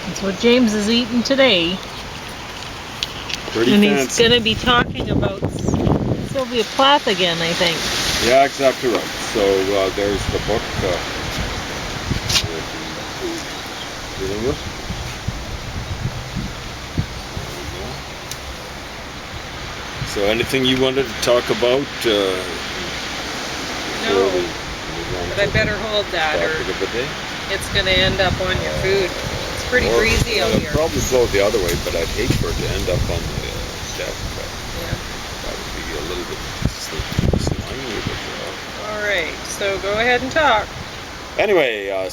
That's what James is eating today. Pretty and fancy. He's going to be talking about Sylvia Plath again, I think. Yeah, exactly right. So there's the book we'll be dealing with. So anything you wanted to talk about? No, but I better hold that or it's going to end up on your food. It's pretty greasy out here. It'll probably flow the other way, but I'd hate for it to end up on the deck. Yeah. That would be a little bit slimy. Alright, so go ahead and talk. Anyway, yeah,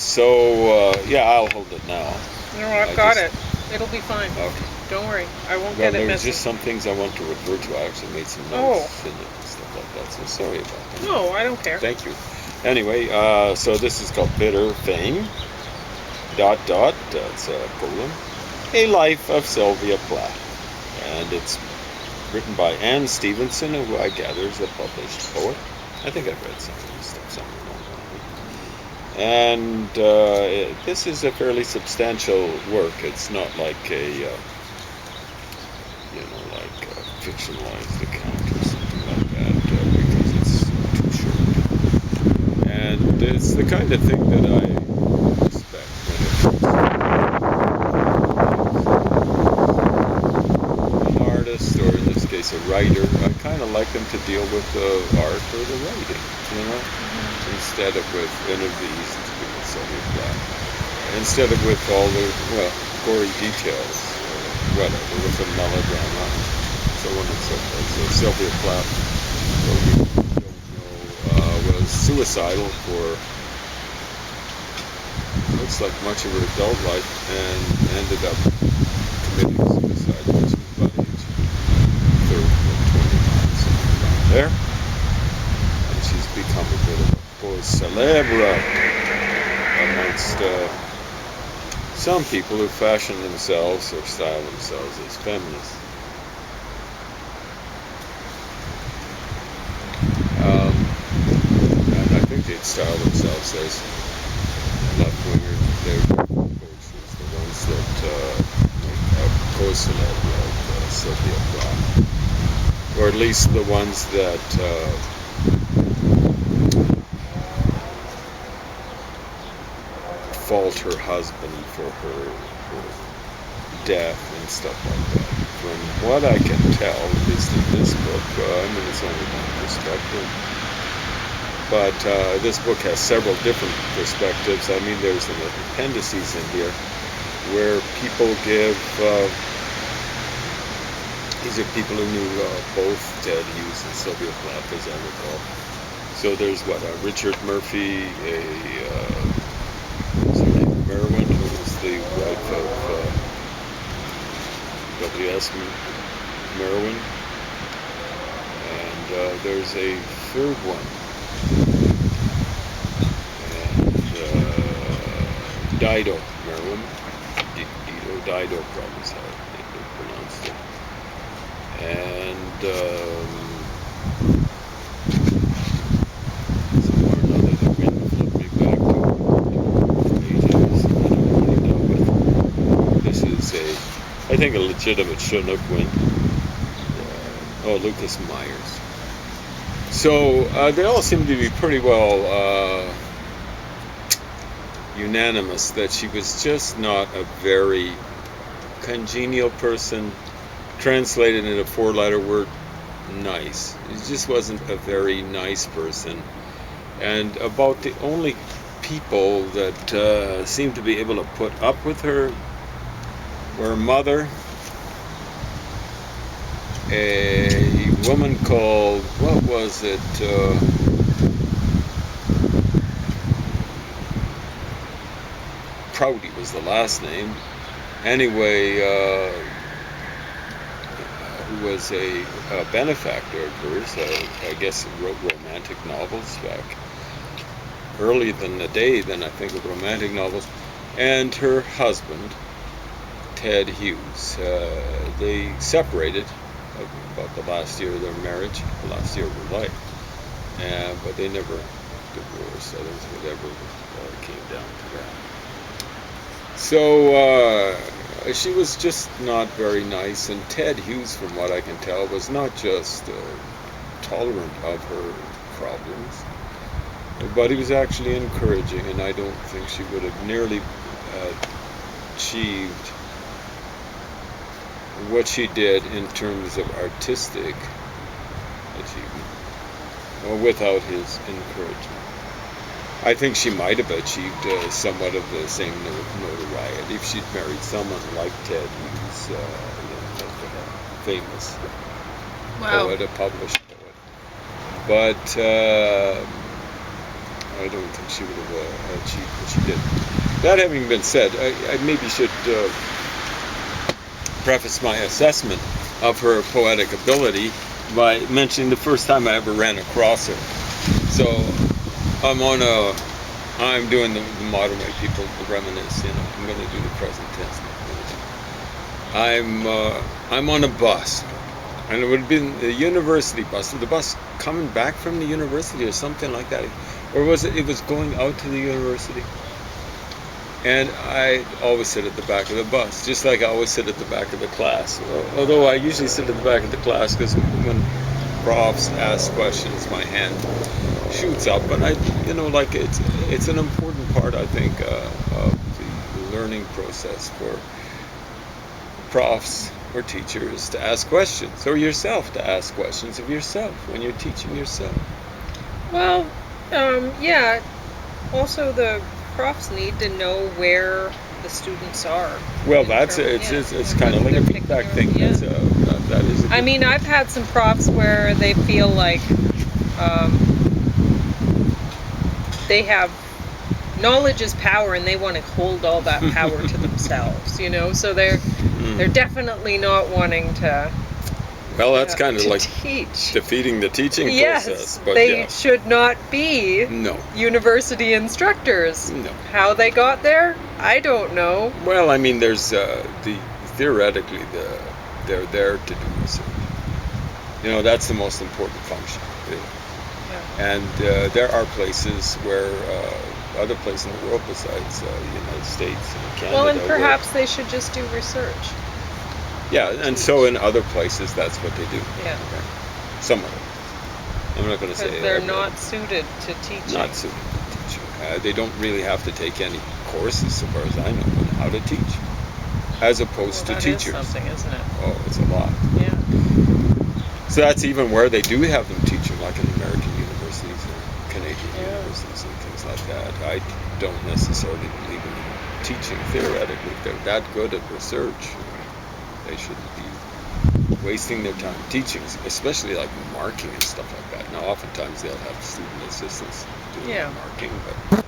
I'll hold it now. No, I've got it. It'll be fine. Okay. Don't worry. I won't get it messy. There's just some things I want to refer to. I actually made some notes in it and stuff like that, so sorry about that. No, I don't care. Thank you. Anyway, so this is called Bitter Fame, ... that's a colon, A Life of Sylvia Plath. And it's written by Anne Stevenson, who I gather is a published poet. I think I've read some of this stuff somewhere along the line. And this is a fairly substantial work. It's not like a fictionalized account or something like that, because it's too short. And it's the kind of thing that I respect when an artist, or in this case a writer. I kind of like them to deal with the art or the writing, instead of with interviews, instead of with all the gory details, whatever, with a melodrama, so on and so forth. So Sylvia Plath, for you who don't know, was suicidal for looks like much of her adult life, and ended up committing suicide when she was about age 30 or 29, something around there. And she's become a bit of a cause célèbre amongst some people who fashion themselves or style themselves as feminists. And I think they'd style themselves as left-wingers. They're coaches, the ones that make a cause célèbre of Sylvia Plath. Or at least the ones that fault her husband for her death and stuff like that. From what I can tell, at least in this book, it's only one perspective, but this book has several different perspectives. I mean, there's an appendices in here where people give, these are people who knew both Ted Hughes and Sylvia Plath, as I recall. So there's Richard Murphy, Merwin, who was the wife of W.S. Merwin, and there's a third one, and Dido Merwin, Dido probably is how they pronounced it, and somewhere or another the wind flipped me back to pages I don't really know, but this is I think a legitimate Chinook win. Lucas Myers. So they all seem to be pretty well unanimous that she was just not a very congenial person. Translated in a four-letter word, nice. She just wasn't a very nice person. And about the only people that seemed to be able to put up with her were her mother, a woman called, what was it, Prouty was the last name, anyway, who was a benefactor of hers, I guess wrote romantic novels back earlier than the day, then I think of romantic novels, and her husband, Ted Hughes. They separated about the last year of their marriage, the last year of her life, but they never divorced. I don't think it ever came down to that. So she was just not very nice, and Ted Hughes, from what I can tell, was not just tolerant of her problems, but he was actually encouraging, and I don't think she would have nearly achieved what she did in terms of artistic achievement without his encouragement. I think she might have achieved somewhat of the same notoriety if she'd married someone like Ted, who's like a famous poet, a published poet. But I don't think she would have achieved what she did. That having been said, I maybe should preface my assessment of her poetic ability by mentioning the first time I ever ran across her. So I'm doing the modern way people reminisce, I'm going to do the present tense. I'm on a bus, and it would have been the university bus, the bus coming back from the university or something like that, or was it was going out to the university, and I always sit at the back of the bus, just like I always sit at the back of the class, although I usually sit at the back of the class because when profs ask questions, my hand shoots up, and like it's an important part, I think, of the learning process for profs or teachers to ask questions, or yourself to ask questions of yourself when you're teaching yourself. Well, yeah. Also, the profs need to know where the students are. Well, it's kind of like a feedback thing. Yeah. That is. I mean, I've had some profs where they feel like they have knowledge is power, and they want to hold all that power to themselves. So they're definitely not wanting to. Well, that's kind of like teach. Defeating the teaching process. But they should not be university instructors. No. How they got there, I don't know. Well, I mean, there's theoretically they're there to do research. That's the most important function, really. Yeah. And there are places where other places in the world besides the United States and Canada. Well, and perhaps they should just do research. Yeah, and so in other places, that's what they do. Yeah. Okay. Some of them. I'm not going to say they're not suited to teaching. Not suited to teaching. They don't really have to take any courses, so far as I know, on how to teach, as opposed to teachers. That is something, isn't it? Oh, it's a lot. Yeah. So that's even where they do have them teaching, like in American universities or Canadian universities and things like that. I don't necessarily believe in teaching theoretically. If they're that good at research, they shouldn't be wasting their time teaching, especially like marking and stuff like that. Now, oftentimes they'll have student assistants doing marking, but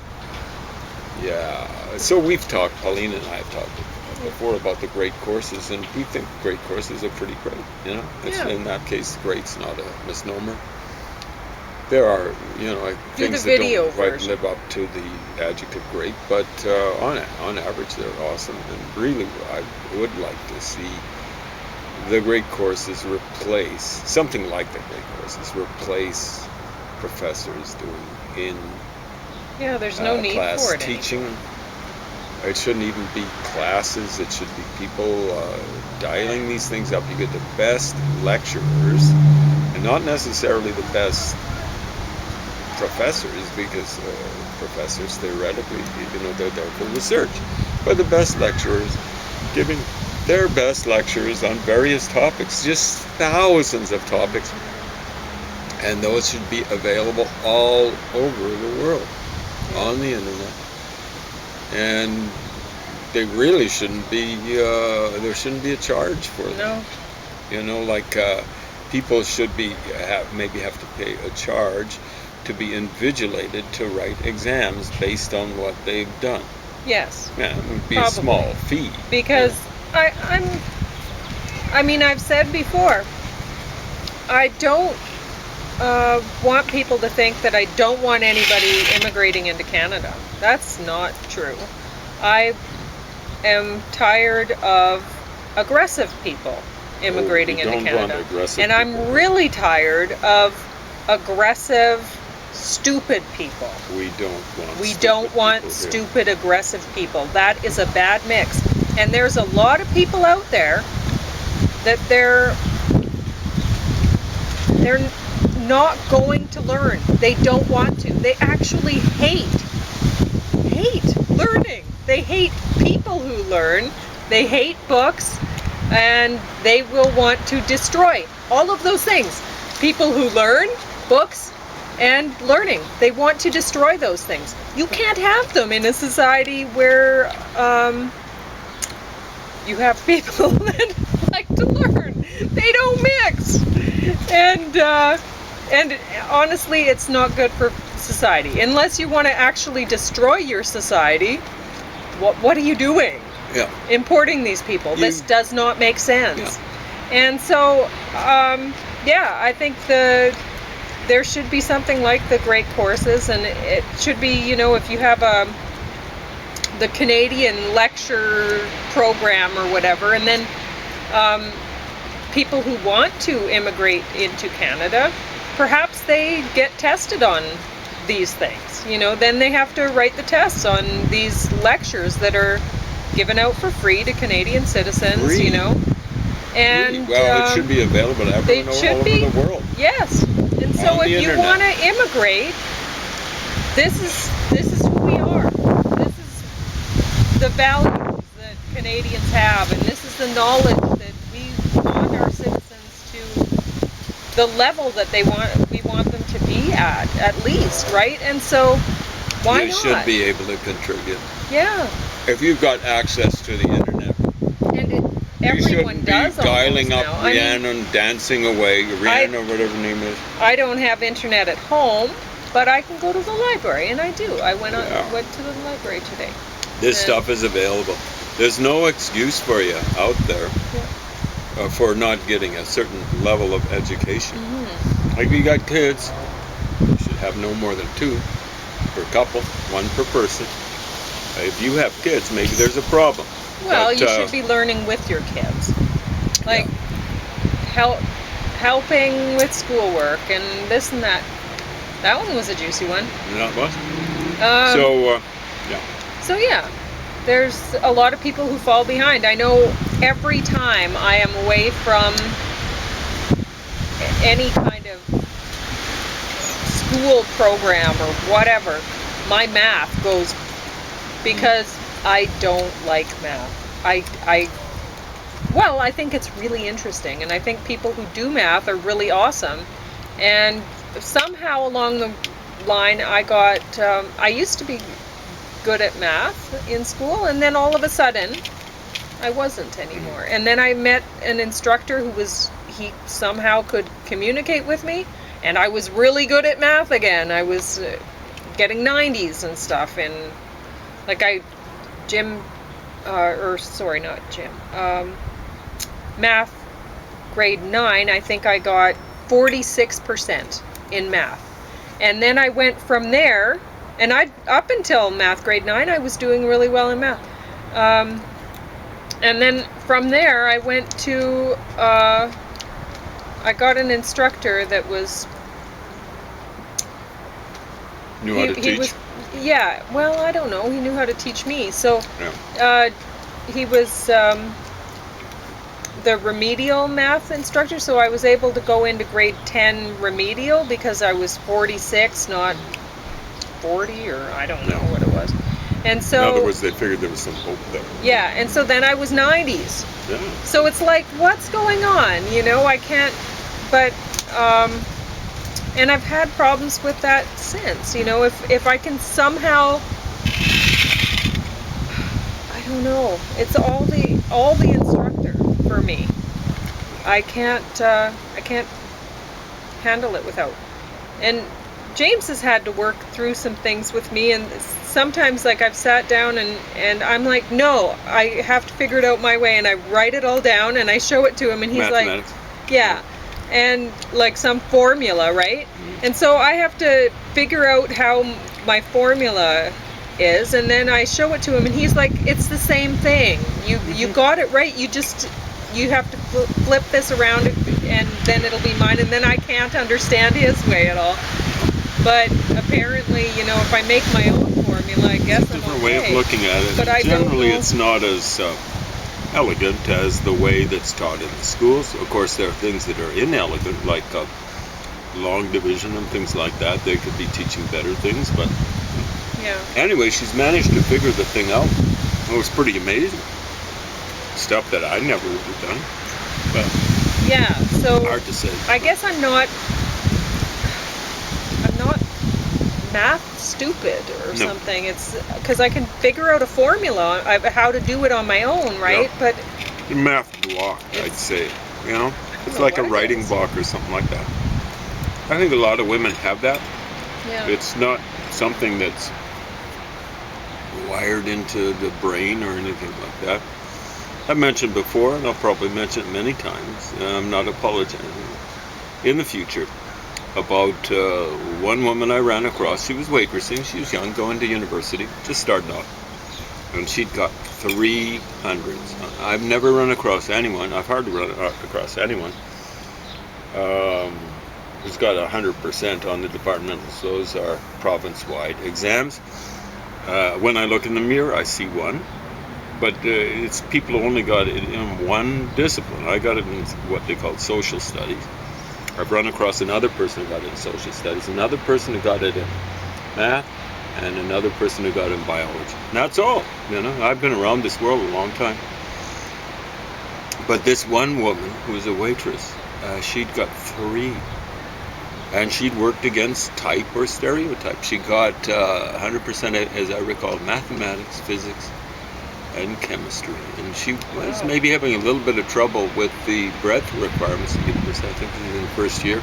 so we've talked, Pauline and I have talked before about the great courses, and we think great courses are pretty great. In that case, great's not a misnomer. There are, things that don't quite live up to the adjective great, but on average, they're awesome. And really, I would like to see the great courses replace, something like the great courses, replace professors doing there's no need class for it teaching. anymore. It shouldn't even be classes. It should be people dialing these things up. You get the best lecturers, and not necessarily the best professors, because professors theoretically, they're there for research, but the best lecturers giving their best lectures on various topics, just thousands of topics, and those should be available all over the world on the internet. And they really shouldn't be, there shouldn't be a charge for them. No. People should maybe have to pay a charge to be invigilated to write exams based on what they've done. Yes. Yeah, it would be a small fee. Because I've said before, I don't want people to think that I don't want anybody immigrating into Canada. That's not true. I am tired of aggressive people immigrating into Canada. And I'm really tired of aggressive stupid people. We don't want. We don't want people here. stupid, aggressive people. That is a bad mix. And there's a lot of people out there that they're not going to learn. They don't want to. They actually hate learning. They hate people who learn. They hate books, and they will want to destroy all of those things. People who learn, books, and learning. They want to destroy those things. You can't have them in a society where you have people that like to learn. They don't mix. And honestly, it's not good for society. Unless you want to actually destroy your society, what are you doing? Yeah. Importing these people. This does not make sense. Yeah. And so, I think there should be something like the great courses, and it should be, if you have the Canadian lecture program or whatever, and then people who want to immigrate into Canada, perhaps they get tested on these things. Then they have to write the tests on these lectures that are given out for free to Canadian citizens. Free. And well, it should be available to everyone all over the world. Yes. And so if you want to immigrate, this is who we are. This is the values that Canadians have, and this is the knowledge that we want our citizens to, the level that we want them to be at least, right? And so why not? You should be able to contribute. Yeah. If you've got access to the internet. And everyone does be dialing up now. Rhiannon, dancing away, Rhiannon or whatever her name is. I don't have internet at home, but I can go to the library, and I do. I went to the library today. This stuff is available. There's no excuse for you out there for not getting a certain level of education. Mm-hmm. Like you got kids, you should have no more than 2 per couple, 1 per person. If you have kids, maybe there's a problem. Well, you should be learning with your kids, like helping with schoolwork and this and that. That one was a juicy one. That was. So there's a lot of people who fall behind. I know every time I am away from any kind of school program or whatever, my math goes, because I don't like math. I think it's really interesting, and I think people who do math are really awesome. And somehow along the line, I used to be good at math in school, and then all of a sudden, I wasn't anymore. And then I met an instructor he somehow could communicate with me, and I was really good at math again. I was getting 90s and stuff, and math grade 9, I think I got 46% in math. And then I went from there, and up until math grade 9, I was doing really well in math. And then from there, I went to, I got an instructor that knew how to teach? I don't know. He knew how to teach me. So he was the remedial math instructor, so I was able to go into grade 10 remedial because I was 46, not 40, or I don't know what it was. And so, in other words, they figured there was some hope there. Yeah, and so then I was 90s. Yeah. So it's like, what's going on? I can't, but, and I've had problems with that since, if I can somehow, I don't know, it's all the instructor for me. I can't handle it without. And James has had to work through some things with me, and sometimes I've sat down and I'm like, no, I have to figure it out my way, and I write it all down and I show it to him, and he's like, yeah, and some formula, right? Mm-hmm. And so I have to figure out how my formula is, and then I show it to him, and he's like, it's the same thing. You got it right. You have to flip this around, and then it'll be mine, and then I can't understand his way at all. But apparently, if I make my own formula, I guess It's a I'm different okay. way of looking at it. But I don't Generally, know. it's not as elegant as the way that's taught in the schools. Of course, there are things that are inelegant, like long division and things like that. They could be teaching better things, but Yeah. anyway, she's managed to figure the thing out. It was pretty amazing. Stuff that I never would have done. But Yeah. So hard to say. I guess I'm not math stupid or No. something. It's because I can figure out a formula, how to do it on my own, right? Yeah. But Math block, I'd say. You know, it's know like a what it writing is. block or something like that. I think a lot of women have that. yeah. It's not something that's wired into the brain or anything like that. I've mentioned before, and I'll probably mention it many times, and I'm not apologizing, in the future, about one woman I ran across. She was waitressing. She was young, going to university, just starting off. And she'd got 300s. I've never run across anyone, I've hardly run across anyone who's got 100% on the departmentals. Those are province-wide exams. When I look in the mirror, I see one. But it's people who only got it in one discipline. I got it in what they call social studies. I've run across another person who got it in social studies, another person who got it in math, and another person who got it in biology. And that's all. I've been around this world a long time. But this one woman who was a waitress, she'd got 3. And she'd worked against type or stereotype. She got 100%, as I recall, mathematics, physics, and chemistry. And she was maybe having a little bit of trouble with the breadth requirements of university. I think in the first year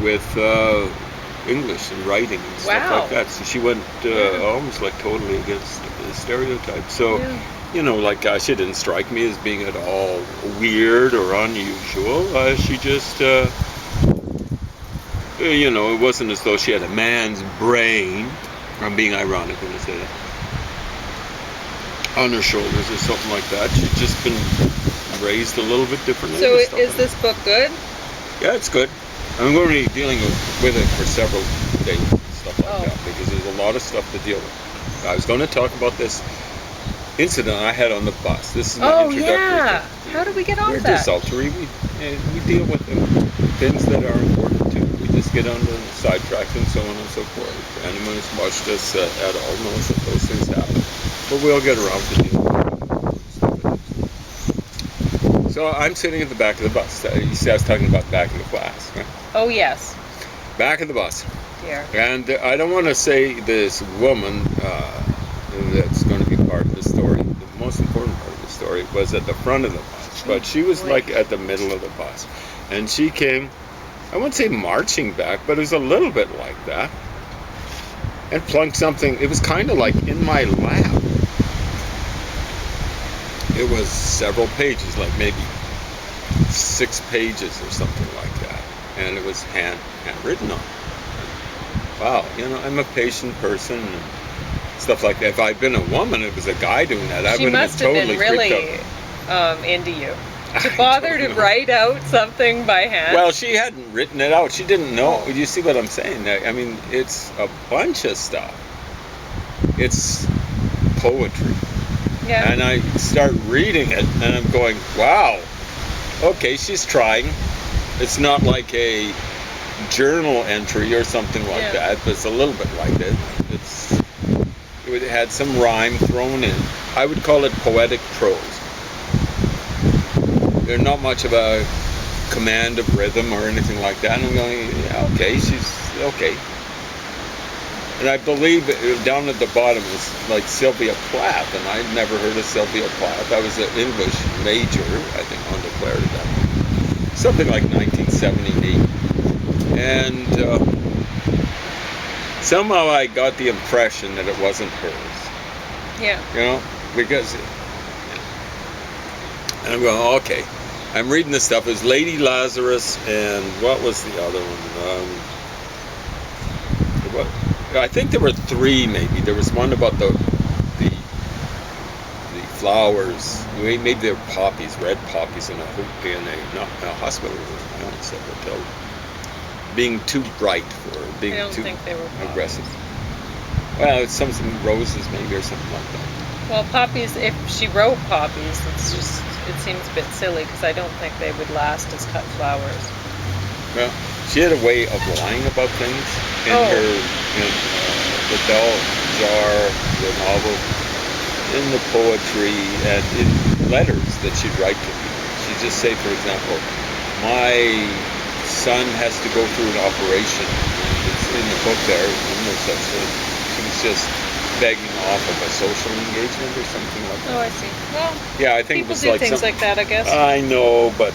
with English and writing and stuff like that. So she went almost like totally against the stereotype. So, she didn't strike me as being at all weird or unusual. She just, it wasn't as though she had a man's brain. I'm being ironic when I say that. On her shoulders or something like that. She'd just been raised a little bit differently. So is this book good? Yeah, it's good. I'm going to be dealing with it for several days and stuff like that, because there's a lot of stuff to deal with. I was going to talk about this incident I had on the bus. This is my introductory. Yeah. How do we get on We're that? desultory. We deal with things that are important too. We just get on the sidetrack and so on and so forth. Anyone who's watched us at all knows that those things happen. But we'll get around to dealing with it. So I'm sitting at the back of the bus. You see, I was talking about back in the class, right? Oh, yes. Back of the bus. Dear. And I don't want to say this woman that's going to be part of the story, the most important part of the story, was at the front of the bus. But she was like at the middle of the bus. And she came, I wouldn't say marching back, but it was a little bit like that. And plunked something, it was kind of like in my lap. It was several pages, like maybe 6 pages or something like that. And it was handwritten on. Wow, I'm a patient person and stuff like that. If I'd been a woman, it was a guy doing that, I would have been totally freaked out. Into you. To bother to write out something by hand? Well, she hadn't written it out. She didn't know. You see what I'm saying? I mean, it's a bunch of stuff. It's poetry. Yeah. And I start reading it, and I'm going, wow, okay, she's trying. It's not like a journal entry or something like that, but it's a little bit like it. It had some rhyme thrown in. I would call it poetic prose. There's not much of a command of rhythm or anything like that. And I'm going, yeah, okay, she's okay. And I believe down at the bottom is like Sylvia Plath, and I'd never heard of Sylvia Plath. I was an English major, I think, undeclared at that point. Something like 1978. And somehow I got the impression that it wasn't hers. Yeah. Because... And I'm going, okay. I'm reading this stuff. It was Lady Lazarus, and what was the other one? I think there were 3, maybe. There was one about the flowers. Maybe they were poppies, red poppies in a hospital room. I almost said hotel. being too bright for her, I being don't too think they were poppies. aggressive. Well, it's some roses maybe or something like that. Well, poppies, if she wrote poppies, it seems a bit silly because I don't think they would last as cut flowers. Well, she had a way of lying about things in the bell jar, the novel, in the poetry, and in letters that she'd write to people. She'd just say, for example, my son has to go through an operation. It's in the book there, no such thing. She was just begging off of a social engagement or something like that. Oh, I see. Well, yeah, I think people it was do like things like that, I guess. I know, but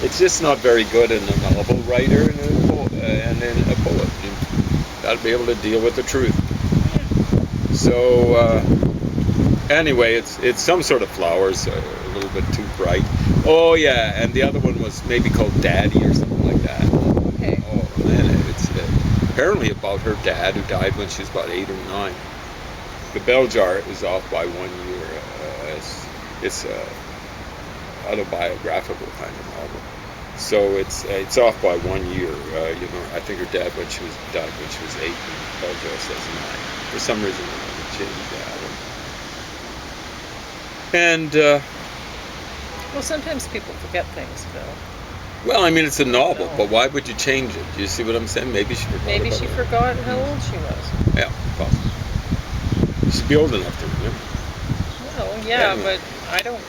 it's just not very good in a novel writer and in a poet. You've got to be able to deal with the truth. Yeah. So anyway, it's some sort of flowers, a little bit too bright. Oh yeah, and the other one was maybe called Daddy or something like that. Okay. Oh man, it's apparently about her dad who died when she was about 8 or 9. The Bell Jar is off by 1 year. It's a autobiographical kind of novel. So it's off by 1 year. I think her dad died when she was 8, and Bell Jar says 9. For some reason, they changed that. And Well, sometimes people forget things, Phil. well, I mean, it's a novel, No. but why would you change it? Do you see what I'm saying? Maybe she forgot. Maybe about she it. forgot how old she was. Yeah, possibly. You should be old enough to remember. Well, yeah, Anyway. but I don't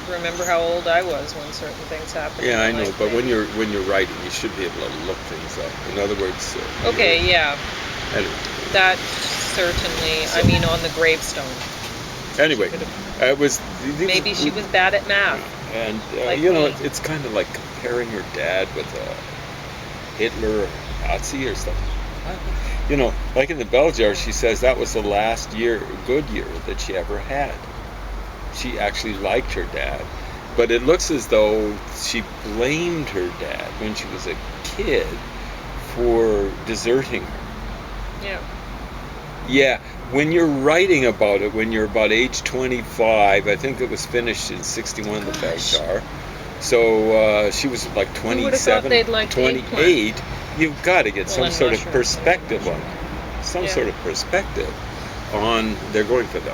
remember how old I was when certain things happened. Yeah, I in my know, life, but when maybe. you're writing, you should be able to look things up. In other words. Okay, yeah, Anyway. that certainly. I mean, on the gravestone. Anyway, it was. Maybe she was bad at math. And like you know, me. it's kind of like comparing her dad with Hitler or Nazi or something. You know, like in the Bell Jar, she says that was the last good year that she ever had. She actually liked her dad, but it looks as though she blamed her dad when she was a kid for deserting her. Yeah. Yeah, when you're writing about it, when you're about age 25, I think it was finished in 61, the Bell Jar. So she was like Who would have thought 27, they'd like the 28. You've got to get some and sort of mushrooms, perspective on maybe it. Some Yeah. sort of perspective on, they're going for the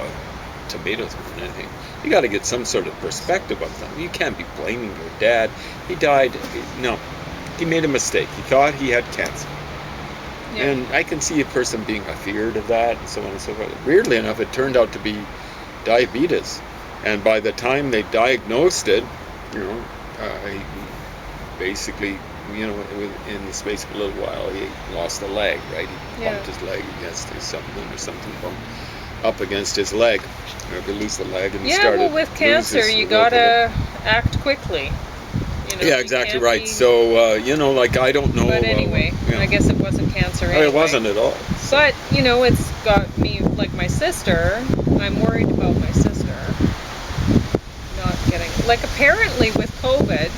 tomatoes more than anything. You got to get some sort of perspective on them. You can't be blaming your dad. He died, no, he made a mistake. He thought he had cancer. Yeah. And I can see a person being afeared of that and so on and so forth. Weirdly enough, it turned out to be diabetes. And by the time they diagnosed it, he basically, in the space of a little while, he lost a leg, right? He bumped his leg against something bumped up against his leg. He lose the leg and started. Well, with cancer, you gotta act quickly. Yeah, you exactly can't right. be- So, like, I don't know. But anyway, I guess it wasn't cancer anyway. It wasn't at all. But, it's got me, like my sister, I'm worried about my sister not getting, like apparently with COVID,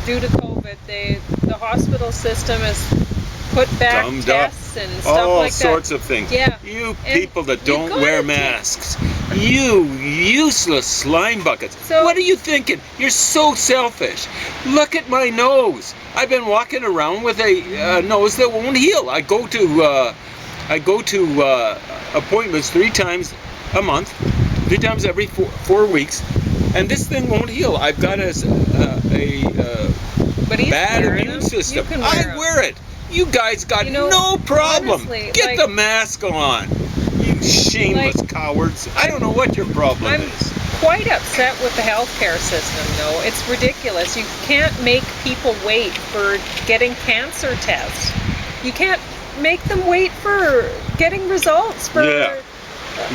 due to COVID, the hospital system has put back Gummed up. tests and stuff All like that. sorts of things. Yeah. You And people that you don't gotta wear take- masks. You useless slime buckets. So- What are you thinking? You're so selfish. Look at my nose. I've been walking around with a nose that won't heal. I go to appointments 3 times a month, 3 times every 4 weeks, and this thing won't heal. I've got a But he's bad wearing immune them. system. You can I them. wear it. You guys got no problem. honestly, Get like- the mask on. You shameless Like, cowards. I don't know what your problem I'm is. quite upset with the healthcare system, though. It's ridiculous. You can't make people wait for getting cancer tests. You can't make them wait for getting results for Yeah.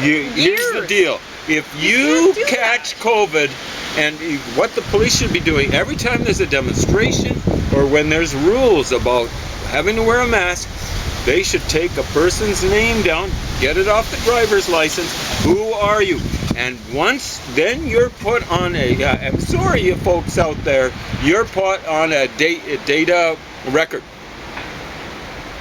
Here's the years. deal. If You you can't do catch COVID, and what the police should be doing every time there's a demonstration or when there's rules about having to wear a mask, they should take a person's name down, get it off the driver's license. Who are you? And then you're put on I'm sorry, you folks out there, you're put on a data record.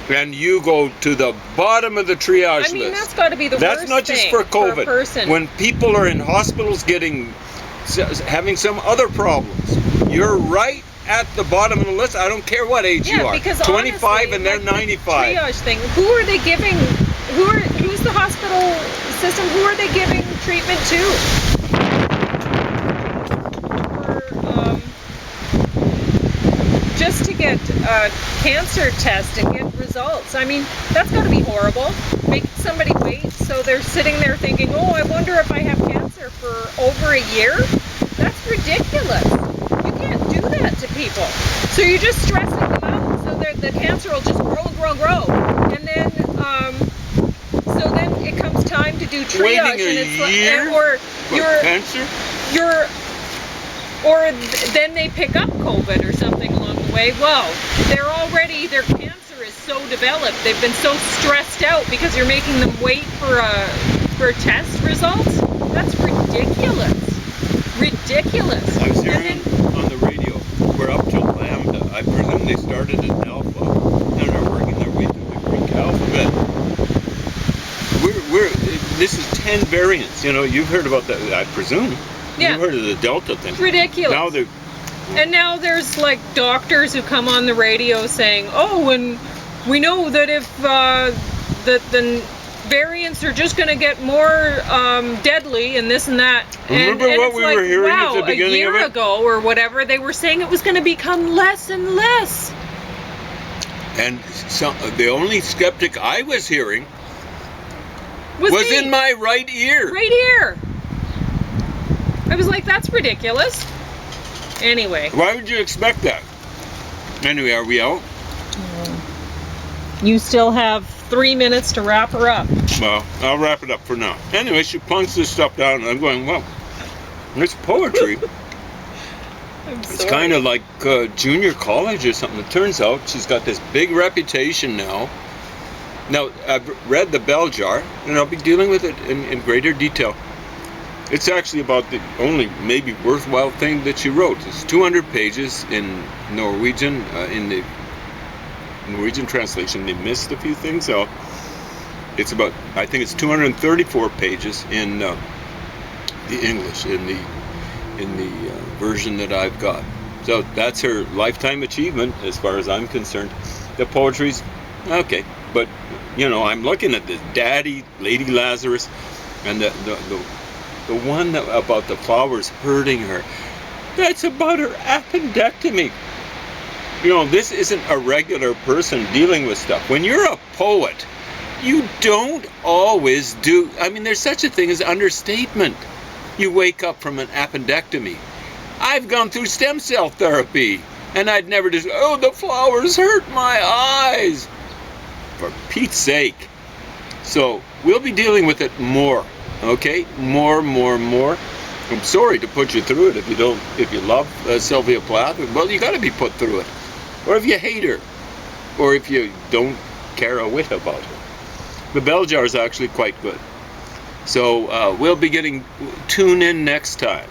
And you go to the bottom of the triage I mean, list. that's got to be the That's worst not just thing for COVID. a person. When people are in hospitals having some other problems, you're right at the bottom of the list. I don't care what age you Yeah, are. because 25 honestly, and they're like, the 95. triage thing. Who are they giving? Who's the hospital system? Who are they giving treatment to? For, just to get a cancer test and get results. I mean, that's got to be horrible. Making somebody wait, so they're sitting there thinking, oh, I wonder if I have cancer for over a year? That's ridiculous. You can't do that to people. So you're just stressing them out, so that the cancer will just grow and grow and grow. And then, so then it comes time to do triage. Waiting and it's a year like, or for you're, cancer? or then they pick up COVID or something along the way. Well, their cancer is so developed. They've been so stressed out because you're making them wait for test results. That's ridiculous. Ridiculous. I was hearing on the radio, we're up to Lambda. I presume they started at Alpha, and they're working their way through the Greek alphabet. This is 10 variants. You know, you've heard about that, I presume. Yeah. You've heard of the Delta thing. It's ridiculous. Now there's like doctors who come on the radio saying, oh, and we know that if the variants are just going to get more deadly and this and that. Remember and what it's we like, were hearing wow, at the beginning a year of it? ago or whatever, they were saying it was going to become less and less. And the only skeptic I was hearing was me. in my right ear. Right here. I was like, that's ridiculous. Anyway. Why would you expect that? Anyway, are we out? You still have 3 minutes to wrap her up. Well, I'll wrap it up for now. Anyway, she plunks this stuff down, and I'm going, well, it's poetry. It's kind of like junior college or something. It turns out she's got this big reputation now. Now, I've read The Bell Jar, and I'll be dealing with it in greater detail. It's actually about the only maybe worthwhile thing that she wrote. It's 200 pages in Norwegian. In the Norwegian translation, they missed a few things. So it's about, I think it's 234 pages in the English, in the version that I've got. So that's her lifetime achievement, as far as I'm concerned. The poetry's okay, but you know, I'm looking at this Daddy, Lady Lazarus, and the one about the flowers hurting her. That's about her appendectomy. You know, this isn't a regular person dealing with stuff. When you're a poet, you don't always do. I mean, there's such a thing as understatement. You wake up from an appendectomy. I've gone through stem cell therapy, and I'd never just, oh, the flowers hurt my eyes. For Pete's sake. So we'll be dealing with it more. Okay, more. I'm sorry to put you through it if you love Sylvia Plath. Well, you got to be put through it, or if you hate her, or if you don't care a whit about her. The Bell Jar is actually quite good. So we'll be tune in next time.